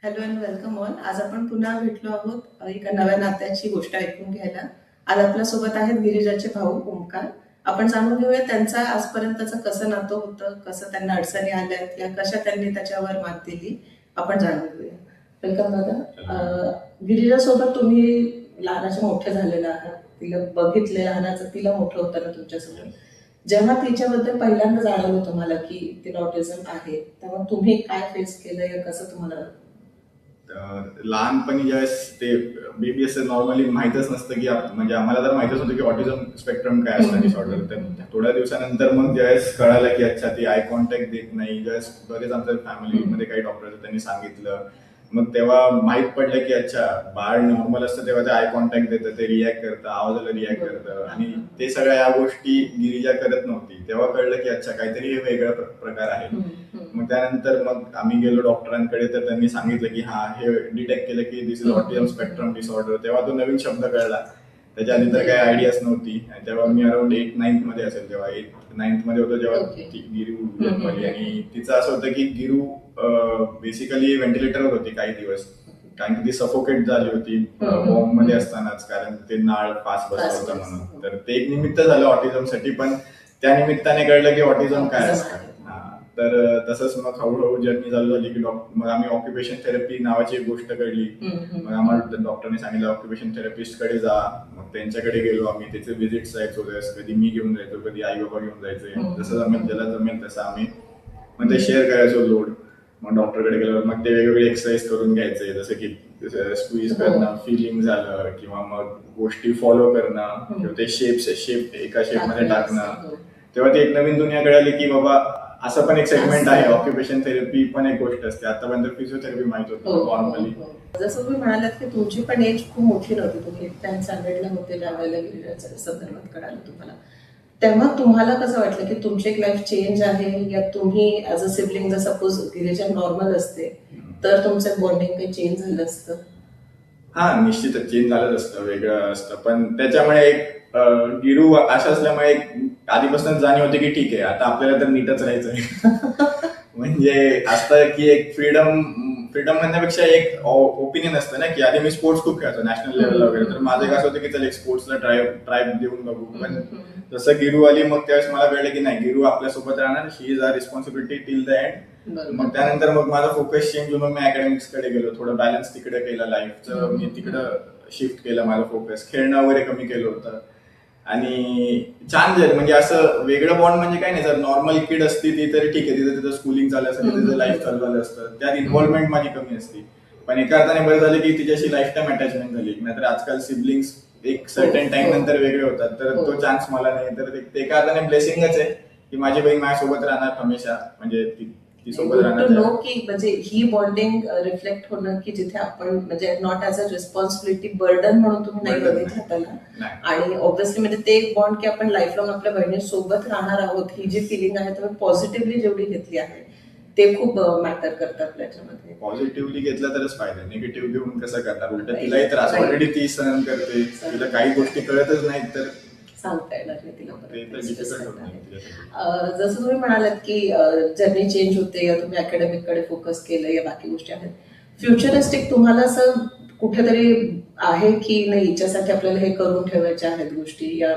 Hello and welcome all. आज आपण पुन्हा भेटलो आहोत एका नव्या नात्याची गोष्ट ऐकून घ्यायला. आज आपल्यासोबत आहेत गिरिजाचे भाऊ ओमकार. आपण जाणून घेऊया त्यांचा आजपर्यंतचं कसं नातं होतं, कसं त्यांना अडचणी आल्यात या कशा त्यांनी त्याच्यावर मात दिली, आपण जाणून घेऊया. वेलकम दादा. गिरिजासोबत तुम्ही लहानाचे मोठे झालेले आहात, तिला बघितले लहानाचं, तिला मोठं होताना तुमच्यासोबत. जेव्हा तिच्याबद्दल पहिल्यांदा जाणवलं तुम्हाला की तिला ऑटिझम आहे, तेव्हा तुम्ही काय फेस केलं या कसं तुम्हाला लहानपणी ज्यावेळेस ते बेबी असं नॉर्मली माहीतच नसतं की म्हणजे आम्हाला तर माहितच होतं की ऑटिझम स्पेक्ट्रम काय असतं डिसऑर्डर. तर थोड्या दिवसानंतर मग ज्यावेळेस कळालं की अच्छा ती आय कॉन्टॅक्ट देत नाही, ज्यावेळेस बरेच आमच्या फॅमिलीमध्ये काही डॉक्टर त्यांनी सांगितलं, मग तेव्हा माहीत पडलं की अच्छा बाळ नॉर्मल असतं तेव्हा ते आय कॉन्टॅक्ट देतं, ते रिॲक्ट करतं, आवाजाला रिॲक्ट करतं, आणि ते सगळ्या या गोष्टी गिरिजा करत नव्हती. तेव्हा कळलं की अच्छा काहीतरी हे वेगळा प्रकार आहे. मग त्यानंतर मग आम्ही गेलो डॉक्टरांकडे, तर त्यांनी सांगितलं की हा हे डिटेक्ट केलं की दिस इज ऑटिझम स्पेक्ट्रम डिसऑर्डर. तेव्हा तो नवीन शब्द कळला, त्याच्या आधी तर काही आयडियाच नव्हती. आणि तेव्हा मी अराउंड 8-9 मध्ये असेल, तेव्हा 8-9 मध्ये होतो जेव्हा ती गिरू जन्मली. आणि तिचं असं होतं की गिरू बेसिकली व्हेंटिलेटरवर होती काही दिवस, कारण की ती सफोकेट झाली होती बॉम्ब मध्ये असतानाच, कारण ते नाळ फास्ट बसला होता म्हणून. तर ते एक निमित्त झालं ऑटिझमसाठी, पण त्या निमित्ताने कळलं की ऑटिझम काय असतं. तर तसंच मग हळूहळू जर्नी चालू झाली की मग आम्ही ऑक्युपेशन थेरपी नावाची एक गोष्ट कळली. मग आम्हाला डॉक्टरने सांगितलं ऑक्युपेशन थेरपिस्ट कडे जा. मग त्यांच्याकडे गेलो आम्ही, त्याचे व्हिजिट्स जायचो, कधी मी घेऊन जायचो, कधी आई बाबा घेऊन जायचे, जसं जमेल ज्याला जमेल तसं आम्ही मग ते शेअर करायचो लोड. मग डॉक्टरकडे गेल्यावर मग ते वेगवेगळे एक्सरसाइज करून घ्यायचे, जसं की स्क्वीज करणं, फिलिंग झालं, किंवा मग गोष्टी फॉलो करणं, किंवा ते शेप एका शेपमध्ये टाकणं. तेव्हा ती एक नवीन दुनिया कळाली की बाबा असं पण एक सेगमेंट आहे, ऑक्युपेशन थेरपी पण एक गोष्ट असते. आतापर्यंत फिजिओथेरपी माहित होतं नॉर्मली. जसं तुम्ही म्हणालात की तुमची पण एज खूप मोठी नव्हती, तुम्ही 10th स्टँडर्डला होते ज्या वेळेला गिरिजाच्या संदर्भात कळालं तुम्हाला, तेव्हा तुम्हाला कसं वाटलं की तुमची एक लाईफ चेंज आहे, या तुम्ही ऍज अ सिबलिंग जर सपोज गिरिजा नॉर्मल असते तर तुमचं बॉन्डिंग काही चेंज झालं असतं? हा, निश्चितच चेंज झालंच असतं, वेगळं असतं. पण त्याच्यामुळे एक गिरू अशा असल्यामुळे एक आधीपासून जाणीव होती की ठीक आहे आता आपल्याला तर नीटच राहायचंय. म्हणजे असतं की एक फ्रीडम म्हणण्यापेक्षा एक ओपिनियन असतं ना, की आधी मी स्पोर्ट्स खूप खेळतो नॅशनल लेवलला वगैरे, तर माझं एक असं होतं की चल एक स्पोर्ट्सला ट्राय देऊन बघू. पण जसं गिरू आली मग त्यावेळेस मला कळलं की नाही, गिरू आपल्यासोबत राहणार, he is our responsibility till the end. मग त्यानंतर मग माझा फोकस चेंज होऊन मी अकॅडमिक्स कडे गेलो, थोडं बॅलन्स तिकडे केलं लाईफचं, मी तिकडं शिफ्ट केलं माझं फोकस, खेळणं वगैरे कमी केलं होतं. आणि छान झालं, म्हणजे असं वेगळं बॉन्ड म्हणजे काय नाही, जर नॉर्मल किड असती ती तरी ठीक आहे, तिथं स्कूलिंग चालू असतं, तिथं लाईफ चालू झालं असतं, त्यात इन्व्हॉल्वमेंट माझी कमी असते. पण एका अर्थाने बरं झालं की तिच्याशी लाईफ टाईम अटॅचमेंट झाली. नाहीतर आजकाल सिबलिंग्स एक सर्टन टाइम नंतर वेगळे होतात, तर तो चान्स मला नाही. तर ते एका अर्थाने ब्लेसिंगच आहे की माझी बहीण माझ्यासोबत राहणार हमेशा, म्हणजे ती सोबत राहणार. की म्हणजे ही बॉन्डिंग रिफ्लेक्ट होणं की जिथे आपण म्हणजे not as a responsibility burden म्हणून तुम्ही नाही बघितलं त्याला, आणि ऑब्व्हियसली म्हणजे ते एक बॉन्ड की आपण लाईफ लॉंग आपल्या बहिणीसोबत राहणार आहोत, ही जी फिलिंग आहे तुम्ही पॉझिटिव्हली जेवढी घेतली आहे ते खूप मॅटर करतात आपल्याच्यामध्ये. पॉझिटिव्हली घेतलं तरच फायदा, निगेटिव्ह घेऊन कसं करणार, उलट तिलाही त्रास, ऑलरेडी ती सहन करते, तिला काही गोष्टी कळतच नाहीत, तर सांगता येणार नाही तिला. जसं तुम्ही म्हणालात की जर्नी चेंज होते, या तुम्ही अकॅडमिक कडे फोकस केलं, या बाकी गोष्टी आहेत. फ्युचरिस्टिक तुम्हाला असं कुठेतरी आहे की नाही हिच्यासाठी आपल्याला हे करून ठेवायचे आहेत गोष्टी, या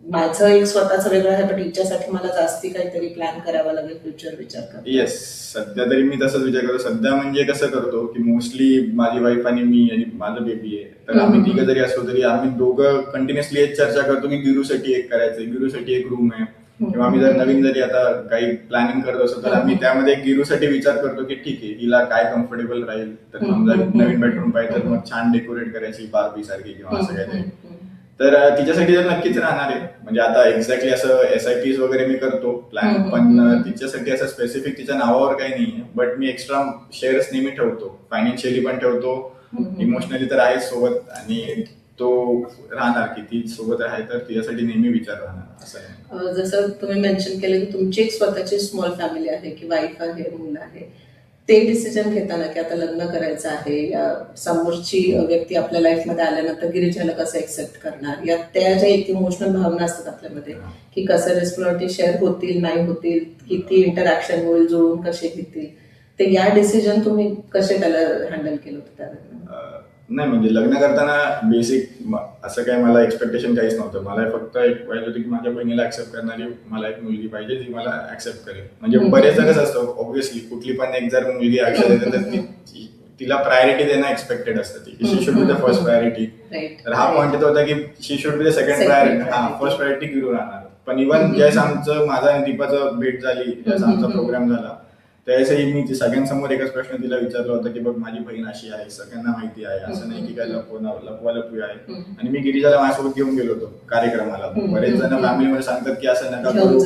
माझं एक स्वतःच वेगळं आहे पण हिच्यासाठी मला जास्ती काहीतरी प्लॅन करावा लागेल फ्युचर विचार करतो? येस, सध्या तरी मी तसंच विचार करतो. सध्या म्हणजे कसं करतो की मोस्टली माझी वाईफ आणि मी आणि माझं बेबी आहे, तर आम्ही तिघं जरी असलो तरी आम्ही दोघं कंटिन्युअसली एक चर्चा करतो की गिरूसाठी एक करायचं, गिरूसाठी एक रूम आहे, किंवा आम्ही जर नवीन जरी आता काही प्लॅनिंग करत असतो तर आम्ही त्यामध्ये गिरूसाठी विचार करतो की ठीक आहे हिला काय कम्फर्टेबल राहील. तर समजा नवीन बेडरूम पाहिजे तर मग छान डेकोरेट करायची बार्बी सारखी किंवा असं काहीतरी. तर तिच्यासाठी तर नक्कीच राहणार आहे. म्हणजे आता एक्झॅक्टली असं SIPs वगैरे मी करतो प्लॅन, पण तिच्यासाठी असं स्पेसिफिक तिच्या नावावर काही नाहीये. बट मी एक्स्ट्रा शेअर्स नेहमी ठेवतो, फायनान्शियली पण ठेवतो, इमोशनली तर आहेच सोबत, आणि तो राहणार की ती सोबत आहे तर तिच्यासाठी नेहमी विचार राहणार असं आहे. जसं तुम्ही मेन्शन केलं की तुमची एक स्वतःची स्मॉल फॅमिली आहे, की वाईफ आहे, मुलं आहे, ते डिसिजन घेताना की आता लग्न करायचं आहे, या समोरची व्यक्ती आपल्या लाईफमध्ये आल्यानंतर गिरिजाला कसं एक्सेप्ट करणार, या त्या ज्या एक इमोशनल भावना असतात आपल्यामध्ये की कसं रिस्पॉन्सिबिलिटी शेअर होतील नाही होतील, किती इंटरॅक्शन होईल, जुळून कसे घेतील, ते या डिसिजन तुम्ही कसे त्याला हँडल केलं होतं त्यावेळेला? नाही म्हणजे लग्न करताना बेसिक असं काही मला एक्सपेक्टेशन काहीच नव्हतं. मला फक्त एक पाहिजे होतं की माझ्या बहिणीला ऍक्सेप्ट करणारी मला एक मुलगी पाहिजे जी मला ऍक्सेप्ट करेल. म्हणजे बरेच जणच असतं ऑब्व्हियसली, कुठली पण एक जर मुलगी आयुष्यात येते तर तिला प्रायोरिटी देणं एक्सपेक्टेड असतं. ती she should be the first priority. तर हा पॉईंट येतो होता की she should be the second priority. हा, फर्स्ट प्रायोरिटी गिरू राहणार. पण इव्हन ज्यावेळेस आमचं माझा आणि दीपाचं भेट झाली, ज्यावेळेस आमचा प्रोग्राम झाला, त्यावेळेसही मी सगळ्यांसमोर एकच प्रश्न तिला विचारला होता की बघ माझी बहीण अशी आहे, सगळ्यांना माहिती आहे, असं नाही की काय लपवा आहे. आणि मी गिरिजाला माझ्यासोबत घेऊन गेलो होतो कार्यक्रमाला. बरेच जण फॅमिलीमध्ये सांगतात की असं नका करू.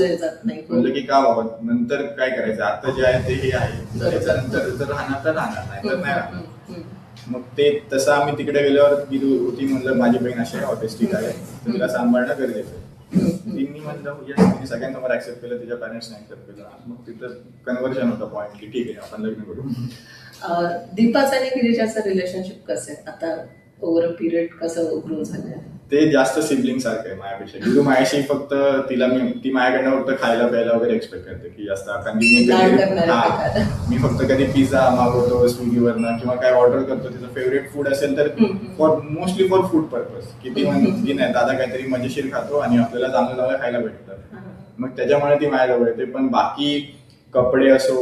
म्हणलं की का बाबा, नंतर काय करायचं, आता जे आहे ते हे आहे, त्याच्यानंतर जर राहणार तर राहणार, नाही तर नाही राहणार. मग ते तसं आम्ही तिकडे गेल्यावर गिरू होती, म्हणलं माझी बहीण अशी ऑटिस्टिक आहे, तर तिला सांभाळणं गरजेचं आहे. तिने म्हणलं तिने सगळ्यांसमोर ऍक्सेप्ट केलं, तिच्या पॅरेंट्सने ऍक्सेप्ट केलं. मग तिथं कन्व्हर्जन होतं पॉईंट की ठीक आहे आपण लग्न करू. दीपाचं आणि गिरिजाचं रिलेशनशिप कसं आहे आता, ओव्हर अ पिरियड कसं ग्रो झालं? ते जास्त सिबलिंग सारखं आहे माझ्यापेक्षा. गिरू माझ्याशी फक्त ती माझ्याकडनं फक्त खायला प्यायला वगैरे एक्सपेक्ट करते की जास्त. कारण मी फक्त कधी पिझ्झा मागवतो स्विगीवरनं किंवा काय ऑर्डर करतो, तिचं फेवरेट फूड असेल तर मोस्टली फॉर फूड पर्पज, की ती म्हणते नाही दादा काहीतरी मजेशीर खातो आणि आपल्याला चांगलं चांगलं खायला भेटतं, मग त्याच्यामुळे ती माझ्याजवळ येते. पण बाकी कपडे असो,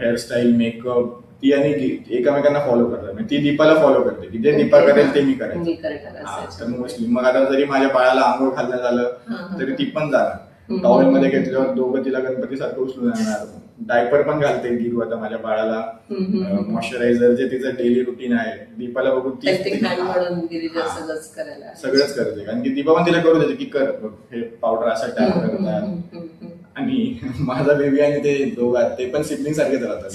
हेअरस्टाईल, मेकअप, ती आणि एकमेकांना फॉलो करतात. ती दीपाला फॉलो करते की जे दीपा करेल ते मी करायचं. मोस्टली मग आता जरी माझ्या बाळाला आंघोळ घालणं झालं तरी ती पण जाणार. टॉवेल मध्ये घेतल्यावर दोघं तिला गणपती सारखं उचलून जाणार. डायपर पण घालते गिरू आता माझ्या बाळाला. मॉइश्चरायझर जे तिचं डेली रुटीन आहे, दीपाला बघून ती सगळंच करते. कारण की दीपा पण तिला करू देते की कर हे पावडर असा टॅप करतात. आणि माझा बेबी आणि ते दोघं ते पण सिबलिंग सारखेच राहतात.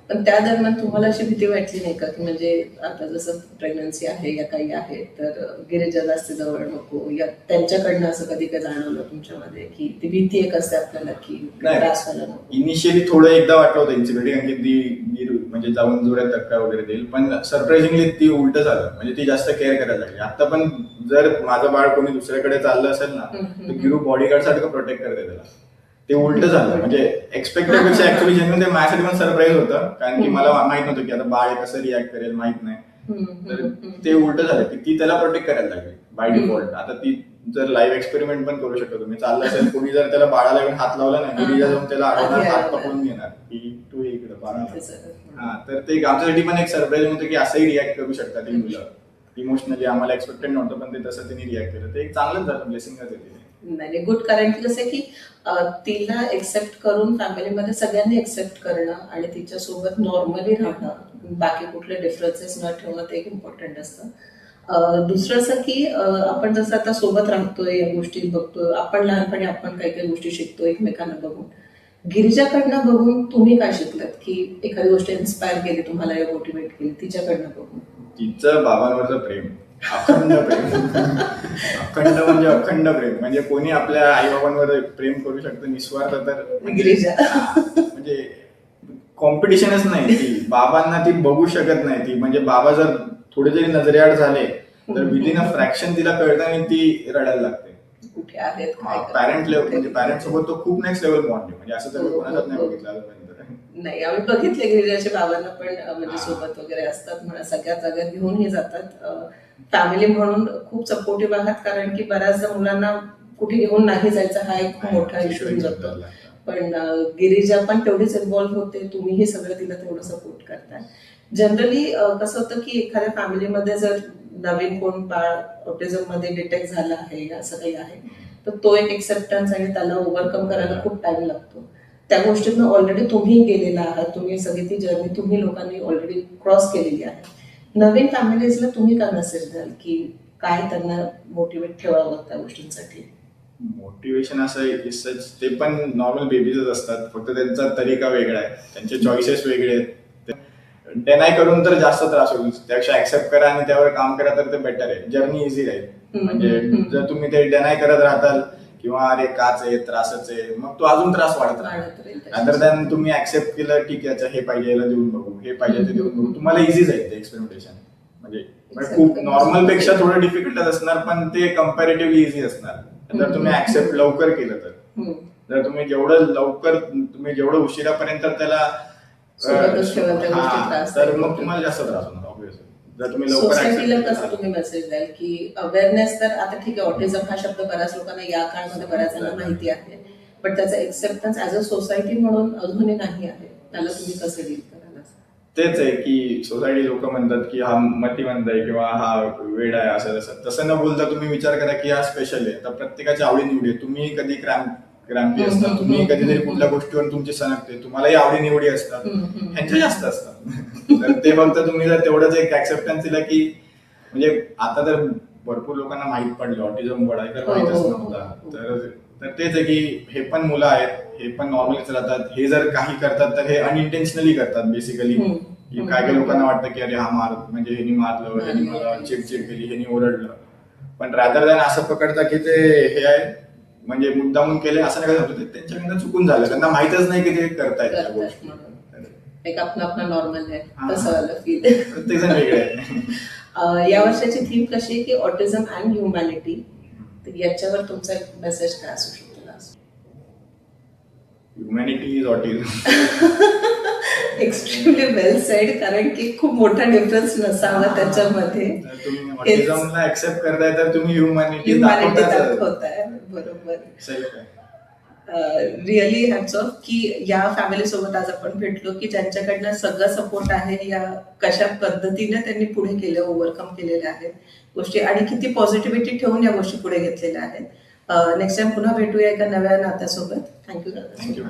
पण त्या दरम्यान तुम्हाला अशी भीती वाटली नाही का की म्हणजे आता जसं प्रेग्नन्सी आहे या काही आहे तर गिरिजा जास्त जवळ नको, या त्यांच्याकडनं असं कधी काय जाणवलं तुमच्यामध्ये की ती भीती एक असते आपल्याला की त्रास व्हायला नको? इनिशियली थोडं एकदा वाटलं होतं इन्सिक्युरिटी, कारण की ती म्हणजे जाऊन जोरात धक्का वगैरे देईल, पण सरप्राइझिंगली ती उलट झालं. म्हणजे ती जास्त केअर करायला लागली. आता पण जर माझं बाळ कोणी दुसऱ्याकडे चाललं असेल ना तर गिरू बॉडीगार्ड सारखं प्रोटेक्ट करते त्याला. ते उलट झालं. म्हणजे एक्सपेक्टेड पेक्षा ऍक्च्युअली जेन्युइन ते माझ्यासाठी पण सरप्राईज होतं, कारण की मला माहित नव्हतं की आता बाळ कसं रिॲक्ट करेल, माहित नाही. तर ते उलट झालं की ती त्याला प्रोटेक्ट करायला लागली बाय डिफॉल्ट. आता ती जर लाईव्ह एक्सपेरिमेंट पण करू शकतो. तुम्ही चाललं असेल कोणी जर त्याला बाळाला येऊन हात लावला नाही, गिरिजा जाऊन त्याला आडवणार, हात पकडून घेणार की तू इकडे बाळाला. हा, तर ते आमच्यासाठी पण एक सरप्राईज होतं की असंही रिॲक्ट करू शकतात ती मुलं. इमोशनली आम्हाला एक्सपेक्टेड नव्हतं, पण ते तसं तिने रिॲक्ट केलं. ते एक चांगलंच झालं, ब्लेसिंगच आहे. नाही गुड, कारण की कसं की तिला एक्सेप्ट करून फॅमिलीमध्ये सगळ्यांनी एक्सेप्ट करणं आणि तिच्यासोबत नॉर्मली राहणं, बाकी कुठले डिफरन्सेस न ठेवणं ते एक इम्पॉर्टंट असतं. दुसरं असं की आपण जसं आता सोबत राहतोय, या गोष्टी बघतोय, आपण लहानपणी आपण काही काही गोष्टी शिकतो एकमेकांना बघून. गिरिजाकडनं बघून तुम्ही काय शिकलात की एखादी गोष्ट इन्स्पायर केली तुम्हाला या मोटिवेट केली तिच्याकडनं बघून? तिचं बाबांवरचं प्रेम, अखंड प्रेम. अखंड प्रेम. म्हणजे कोणी आपल्या आई बाबांवर प्रेम करू शकतं निस्वार्थ, तर गिरिजा म्हणजे कॉम्पिटिशनच नाही. ती बाबांना ती बघू शकत नाही. ती म्हणजे बाबा जर थोडे जरी नजरेआड झाले तर विदिन अ फ्रॅक्शन तिला कळतं आणि ती रडायला लागते. कुठे आहेत पॅरेंट लेवल, म्हणजे पॅरेंट सोबत तो खूप नेक्स्ट लेवल बॉन्ड आहे. म्हणजे असं तर कोणाचाच नाही बघितलं. नाही, आम्ही बघितले गिरिजाच्या बाबांना पण म्हणजे सोबत वगैरे असतात, म्हणा सगळ्या जागा घेऊनही जातात. फॅमिली म्हणून खूप सपोर्टिव्ह आहात, कारण की बऱ्याचदा मुलांना कुठे घेऊन नाही जायचं हा एक मोठा इश्यू होऊन जातो. पण गिरिजा पण तेवढीच इन्व्हॉल्व्ह होते, तुम्हीही सगळं तिला तेवढं सपोर्ट करताय. जनरली कसं होतं की एखाद्या फॅमिलीमध्ये जर नवीन कोण बाळ ऑटिझम मध्ये डिटेक्ट झालं आहे, असं काही आहे, तर तो एक एक्सेप्टन्स आणि त्याला ओव्हरकम करायला खूप टाइम लागतो. त्या गोष्टीतनं ऑलरेडी तुम्ही गेलेला आहात, तुम्ही सगळी ती जर्नी तुम्ही लोकांनी ऑलरेडी क्रॉस केलेली आहे. नवीन फॅमिलीजला तुम्ही काय मेसेज द्याल की काय त्यांना मोटिवेट ठेवावं त्या गोष्टींसाठी? मोटिवेशन असं ते पण नॉर्मल बेबीजच असतात, फक्त त्यांचा तरीका वेगळा आहे, त्यांचे चॉईसेस वेगळे आहेत. डेनाय करून तर जास्त त्रास होईल, त्यापेक्षा ऍक्सेप्ट करा आणि त्यावर काम करा तर ते बेटर आहे. जर्नी इझी राहील. म्हणजे जर तुम्ही ते डेनाय करत राहताल किंवा अरे काच आहे, त्रासच आहे, मग तो अजून त्रास वाढत राहील. अदर दॅन तुम्ही ऍक्सेप्ट केलं, ठीक आहे हे पाहिजे याला देऊन बघू, हे पाहिजे ते देऊन बघू, तुम्हाला इझी जाईल ते एक्सपेरिमेंटेशन. म्हणजे खूप नॉर्मल पेक्षा थोडं डिफिकल्टच असणार, पण ते कम्पॅरेटिव्हली इझी असणार जर तुम्ही ऍक्सेप्ट लवकर केलं तर. जर तुम्ही जेवढं उशिरापर्यंत त्याला सोबतच ठेवा त्या गोष्टी हा, त्रास तर नाही मग होत. तुम्हाला जास्त त्रास होणार ऑब्व्हियसली. जर तुम्ही लवकर सोसायटीला accept कसं केलं. तुम्ही मेसेज द्याल की अवेअरनेस तर आता ठीक आहे, ऑटिझम हा शब्द बऱ्याच लोकांना या काळामध्ये बऱ्याच जणांना माहिती आहे, पण त्याचा एक्सेप्टन्स ऍज अ सोसायटी म्हणून अजूनही नाही आहे. त्याला तुम्ही कसं डील कराल असं? तेच आहे की सोसायटी लोक म्हणतात की हा मतिमंद आहे किंवा हा वेड आहे, असं तसं. तसं न बोलता तुम्ही विचार करा की हा स्पेशल आहे. तर प्रत्येकाची आवडी-निवडी आहे. तुम्ही कधी क्रॅम्पी असतात, तुम्ही कधीतरी कुठल्या गोष्टीवर तुमची सनकते, तुम्हालाही आवडी-निवडी असतात, ह्यांच्या जास्त असतात. तर ते फक्त तुम्ही जर तेवढंच एक ऍक्सेप्टन्स दिला की, म्हणजे आता तर भरपूर लोकांना माहित पडलं ऑटिझम वर्ड आहे, तर माहितच नव्हता. तर तेच आहे की हे पण मुलं आहेत, हे पण नॉर्मलीच राहतात. हे जर काही करतात तर हे अनइंटेन्शनली करतात बेसिकली. की काय काय लोकांना वाटतं की अरे हा म्हणजे ह्यानी मारलं, ह्यानी मला चिडचिड केली, ह्यानी ओरडलं. पण रादर दॅन असं पकडता की ते हे आहे, म्हणजे मुद्दामून केले असं नाही करत, त्यांच्याकडनं चुकून झालं, त्यांना माहितच नाही की ते करतायत त्या गोष्टी. एक आपला नॉर्मल आहे हा. तसं वाला फील. प्रत्येक जण वेगळे आहे. या वर्षाची थीम कशी आहे की ऑटिझम अँड ह्युमॅनिटी. तर याच्यावर तुमचा एक मेसेज काय असू शकतो? Humanity is autism. Extremely well sed, कारण की खूप मोठा डिफरन्स नसावा त्याच्यामध्ये. तुम्ही ऑटिझमला ऍक्सेप्ट करताय तर तुम्ही ह्युमॅनिटी ह्युमॅनिटी दाखवताय. दाखवताय, बरोबर. सेल्फ आहे. रिअली हॅट्स ऑफ की या फॅमिली सोबत आज आपण भेटलो की ज्यांच्याकडनं सगळं सपोर्ट आहे, या कशा पद्धतीने त्यांनी पुढे केलं, ओव्हरकम केलेल्या आहेत गोष्टी आणि किती पॉझिटिव्हिटी ठेवून या गोष्टी पुढे घेतलेल्या आहेत. नेक्स्ट टाइम पुन्हा भेटूया एका नव्या नात्यासोबत. थँक्यू. थँक्यू.